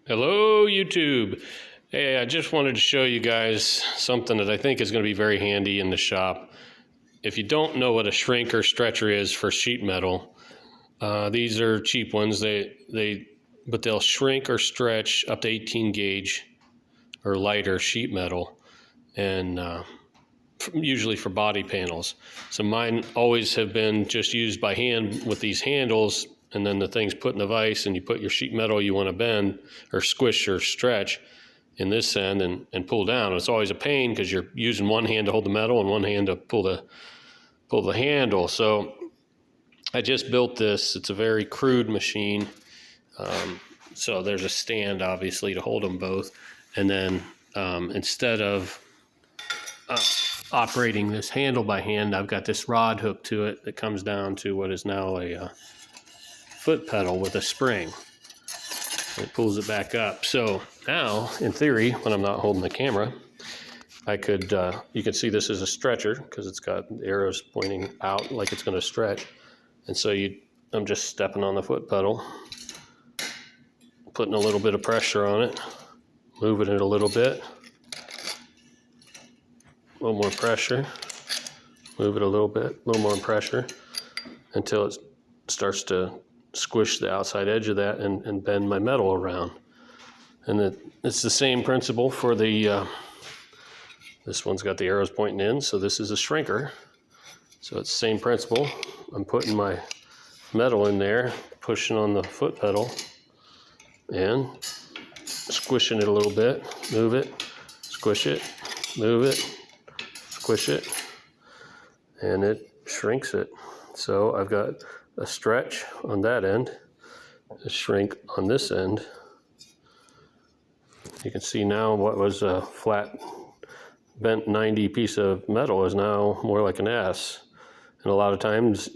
Hello, YouTube. Hey, I just wanted to show you guys something that I think is going to be very handy in the shop. If you don't know what a shrink or stretcher is for sheet metal, these are cheap ones. But they'll shrink or stretch up to 18 gauge or lighter sheet metal, and usually for body panels. So mine always have been just used by hand with these handles, and then the thing's put in the vise, and you put your sheet metal you want to bend or squish or stretch in this end and pull down. It's always a pain because you're using one hand to hold the metal and one hand to pull the handle. So I just built this. It's a very crude machine. So there's a stand obviously to hold them both, and then instead of operating this handle by hand, I've got this rod hooked to it that comes down to what is now a foot pedal with a spring. It pulls it back up. So now, in theory, when I'm not holding the camera, I could, you can see this is a stretcher because it's got arrows pointing out like it's going to stretch. And so I'm just stepping on the foot pedal, putting a little bit of pressure on it, moving it a little bit, a little more pressure, move it a little bit, a little more pressure until it starts to squish the outside edge of that and bend my metal around. And it's the same principle for the, this one's got the arrows pointing in, so this is a shrinker. So it's the same principle. I'm putting my metal in there, pushing on the foot pedal and squishing it a little bit, move it, squish it, move it, squish it, and it shrinks it. So I've got a stretch on that end, a shrink on this end. You can see now what was a flat bent 90 piece of metal is now more like an S. And a lot of times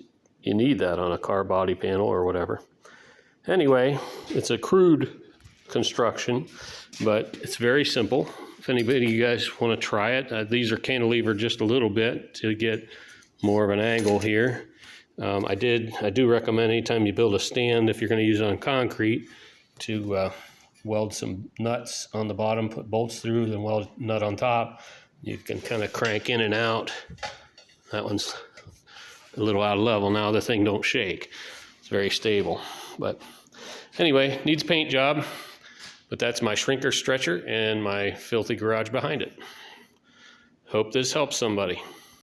you need that on a car body panel or whatever. Anyway, it's a crude construction, but it's very simple. If anybody, you guys want to try it, these are cantilevered just a little bit to get more of an angle here. I do recommend anytime you build a stand, if you're going to use it on concrete, to weld some nuts on the bottom, put bolts through, then weld a nut on top. You can kind of crank in and out. That one's a little out of level now. The thing don't shake. It's very stable. But anyway, needs a paint job. But that's my shrinker stretcher and my filthy garage behind it. Hope this helps somebody.